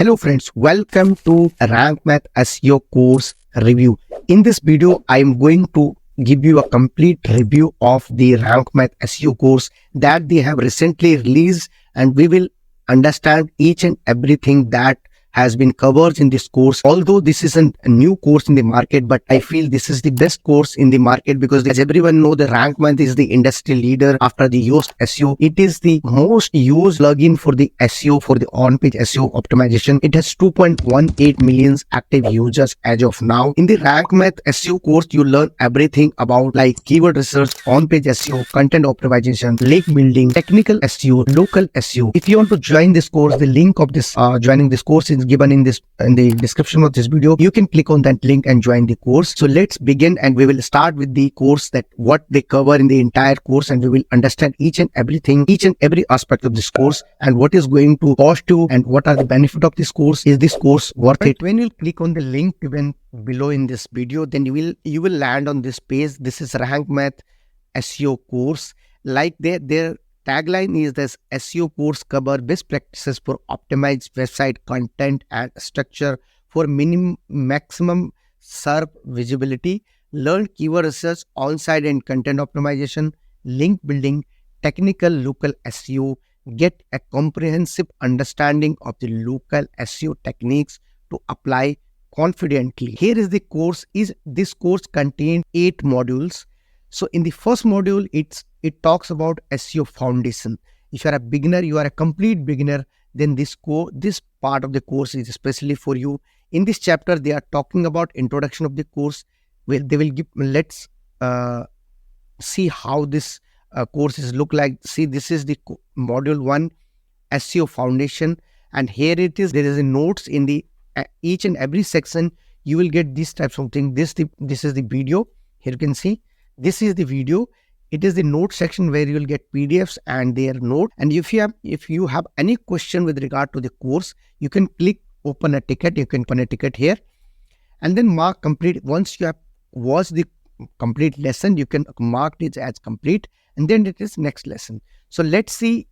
Hello friends, welcome to Rank Math SEO course review. In this video, I am going to give you a complete review of the Rank Math SEO course that they have recently released, and we will understand each and everything that has been covered in this course. Although this isn't a new course in the market, but I feel this is the best course in the market because, as everyone know, the Rank Math is the industry leader after the Yoast SEO. It is the most used plugin for the SEO, for the on-page SEO optimization. It has 2.18 million active users as of now. In the Rank Math SEO course, you learn everything about like keyword research, on-page SEO, content optimization, link building, technical SEO, local SEO. If you want to join this course, the link of this joining this course is given in the description of this video. You can click on that link and join the course. So let's begin, and we will start with the course, that what they cover in the entire course, and we will understand each and everything, each and every aspect of this course, and what is going to cost you and what are the benefit of this course. Is this course worth it? When you click on the link given below in this video, then you will land on this page. This is Rank Math SEO course. Like their tagline is this: SEO course cover best practices for optimized website content and structure for maximum SERP visibility. Learn keyword research, on-site and content optimization, link building, technical local SEO. Get a comprehensive understanding of the local SEO techniques to apply confidently. Here is the course. This course contains 8 modules. So in the first module, it talks about SEO foundation. If you are a beginner, you are a complete beginner, then this part of the course is especially for you. In this chapter, they are talking about introduction of the course. They will give. Let's see how this courses look like. See, this is the module 1, SEO foundation, and here it is. There is a notes in the each and every section. You will get these types of things. This is the video. Here you can see. This is the video. It is the note section where you will get PDFs and their note. And if you have any question with regard to the course, you can click open a ticket. You can open a ticket here, and then mark complete. Once you have watched the complete lesson, you can mark it as complete, and then it is next lesson. So let's see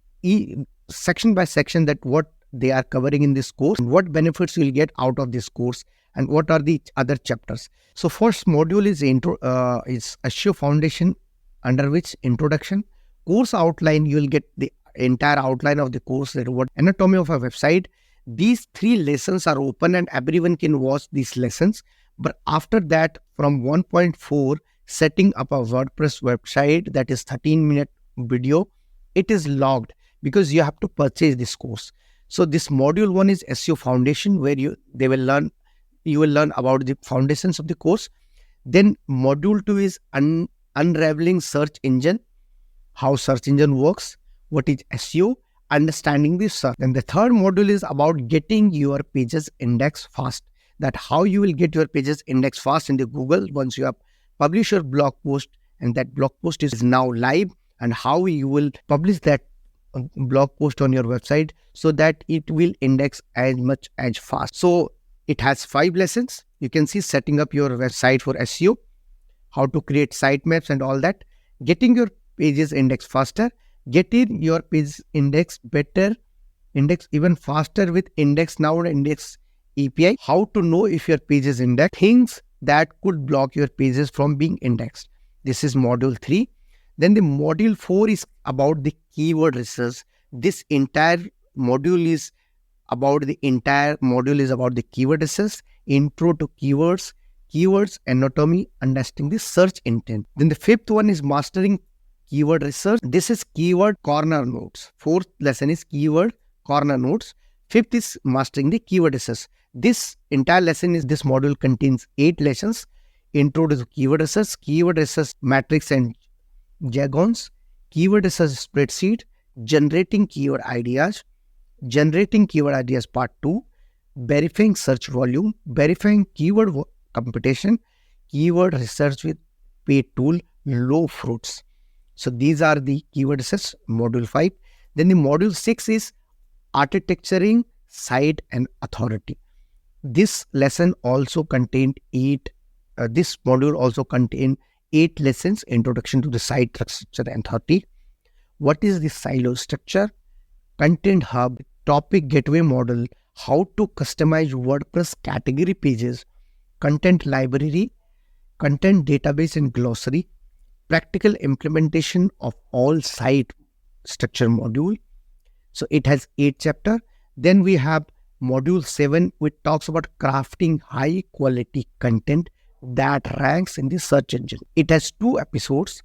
section by section that what they are covering in this course, and what benefits you will get out of this course, and what are the other chapters. So first module is SEO foundation, under which introduction, course outline. You will get the entire outline of the course, that what anatomy of a website. These 3 lessons are open and everyone can watch these lessons. But after that, from 1.4, setting up a WordPress website, that is 13-minute video, it is logged because you have to purchase this course. So this module 1 is SEO foundation, where you will learn about the foundations of the course. Then module 2 is unraveling search engine, how search engine works, what is SEO, understanding the search. And the third module is about getting your pages indexed fast, that how you will get your pages indexed fast in the Google once you have published your blog post, and that blog post is now live, and how you will publish that blog post on your website so that it will index as much as fast. So it has 5 lessons. You can see setting up your website for SEO, how to create sitemaps and all that, getting your pages indexed faster, getting your page index better, index even faster with Index Now and Index API, how to know if your page is indexed, things that could block your pages from being indexed. This is module 3. Then the module 4 is about the keyword research. This entire module is about the keyword research, intro to keywords anatomy, understanding the search intent. Then the 5th one is mastering keyword research. This is keyword corner notes. 4th lesson is keyword corner notes. 5th is mastering the keyword research. This entire lesson this module contains 8 lessons. Intro to keyword research matrix and jargons, keyword research spreadsheet, generating keyword ideas part 2, verifying search volume, verifying keyword computation, keyword research with paid tool, low fruits. So these are the keyword research, module 5. Then the module 6 is architecturing site and authority. This lesson also contained 8. This module also contained 8 lessons: introduction to the site structure and authority, what is the silo structure, content hub, topic gateway model, how to customize WordPress category pages, content library, content database and glossary, practical implementation of all site structure module. So it has 8 chapters. Then we have module 7, which talks about crafting high quality content that ranks in the search engine. It has 2 episodes: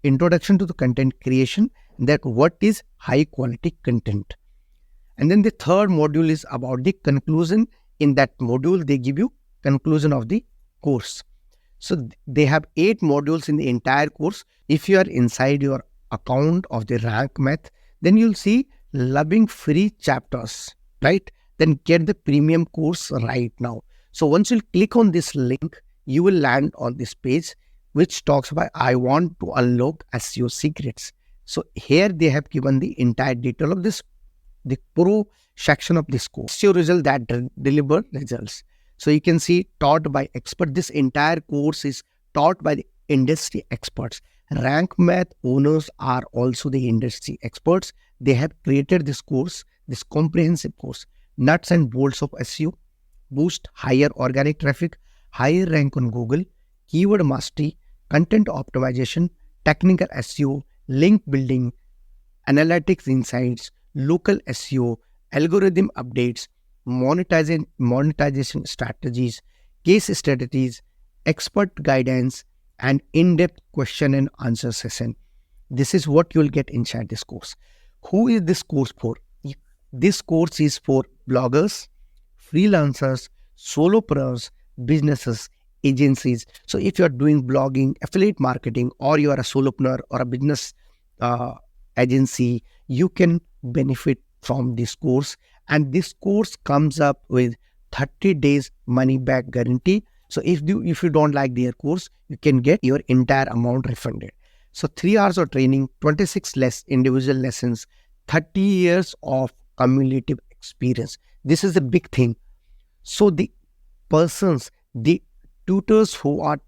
introduction to the content creation, that what is high quality content. And then the third module is about the conclusion. In that module, they give you conclusion of the course. So they have 8 modules in the entire course. If you are inside your account of the Rank Math, then you'll see loving free chapters, right? Then get the premium course right now. So once you click on this link, you will land on this page, which talks about I want to unlock SEO secrets. So here they have given the entire detail of this, the pro section of this course. SEO result that deliver results. So you can see taught by expert. This entire course is taught by the industry experts. Rank Math owners are also the industry experts. They have created this course, this comprehensive course. Nuts and bolts of SEO, boost higher organic traffic, higher rank on Google, keyword mastery, content optimization, technical SEO, link building, analytics insights, local SEO, algorithm updates, monetization strategies, case strategies, expert guidance, and in-depth question and answer session. This is what you'll get inside this course. Who is this course for? This course is for bloggers, freelancers, solopreneurs, businesses, agencies. So if you're doing blogging, affiliate marketing, or you are a solopreneur or a business agency, you can benefit from this course. And this course comes up with 30 days money back guarantee. So if you don't like their course, you can get your entire amount refunded. So 3 hours of training, 26 less individual lessons, 30 years of cumulative experience. This is a big thing. So the tutors who are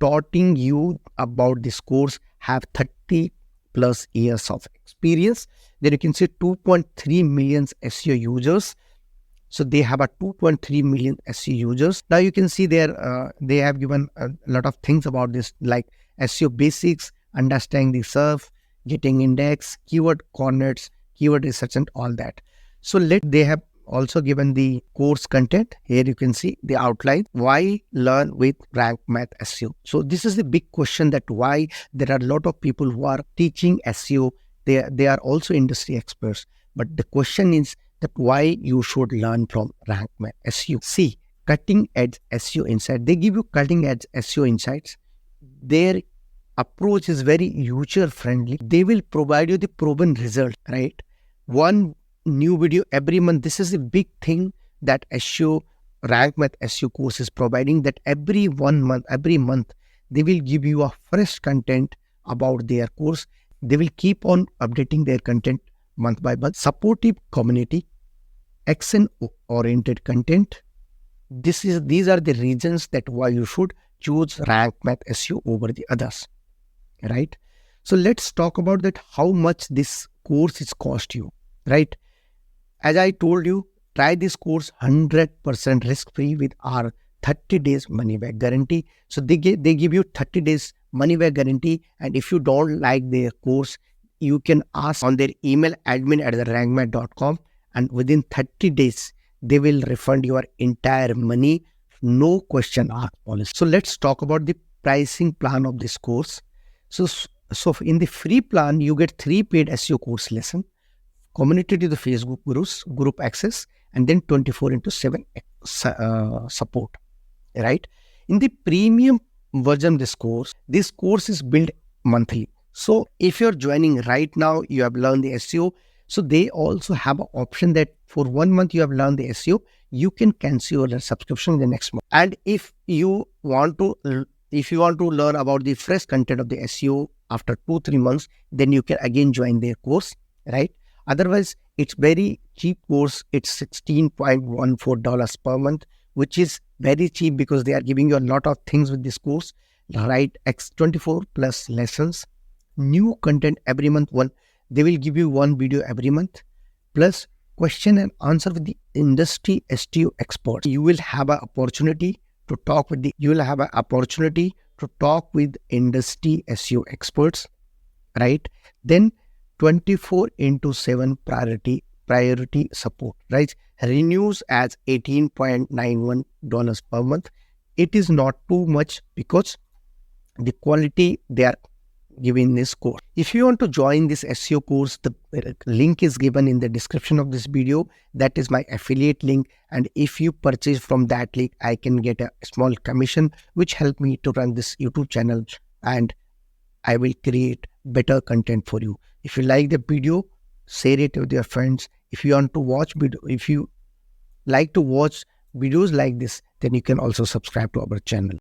taughting you about this course have 30 plus years of experience. Then you can see 2.3 million SEO users. So they have a 2.3 million SEO users. Now you can see there they have given a lot of things about this, like SEO basics, understanding the SERP, getting index, keyword coordinates, keyword research, and all that. So they have also given the course content. Here you can see the outline. Why learn with Rank Math SEO? So this is the big question, that why there are a lot of people who are teaching SEO. They are also industry experts. But the question is that why you should learn from Rank Math SEO. See, cutting edge SEO insight. They give you cutting edge SEO insights. Their approach is very user friendly. They will provide you the proven result, right? One new video every month. This is a big thing that Rank Math SEO course is providing, that every month, they will give you a fresh content about their course. They will keep on updating their content month by month. Supportive community, action-oriented content. These are the reasons that why you should choose Rank Math SEO over the others, right? So let's talk about that, how much this course is cost you, right? As I told you, try this course 100% risk-free with our 30 days money-back guarantee. So they give you 30 days money-back guarantee. And if you don't like their course, you can ask on their email, admin@rankmath.com. And within 30 days, they will refund your entire money. No question asked policy. So let's talk about the pricing plan of this course. So in the free plan, you get 3 paid SEO course lessons, community to the Facebook group access, and then 24/7 support, right? In the premium version, this course is billed monthly. So if you're joining right now, you have learned the SEO. So they also have an option that for 1 month you have learned the SEO, you can cancel your subscription in the next month. And if you want to learn about the fresh content of the SEO after 2-3 months, then you can again join their course, right? Otherwise, it's very cheap course. It's $16.14 per month, which is very cheap because they are giving you a lot of things with this course, right? 24 plus lessons, new content every month. They will give you 1 video every month, plus question and answer with the industry SEO experts. You will have an opportunity to talk with industry SEO experts, right? Then 24/7 priority support, right? Renews as $18.91 per month. It is not too much because the quality they are giving this course. If you want to join this SEO course, the link is given in the description of this video. That is my affiliate link, and if you purchase from that link, I can get a small commission which help me to run this YouTube channel, and I will create better content for you. If you like the video, share it with your friends. If you want to watch video, if you like to watch videos like this, then you can also subscribe to our channel.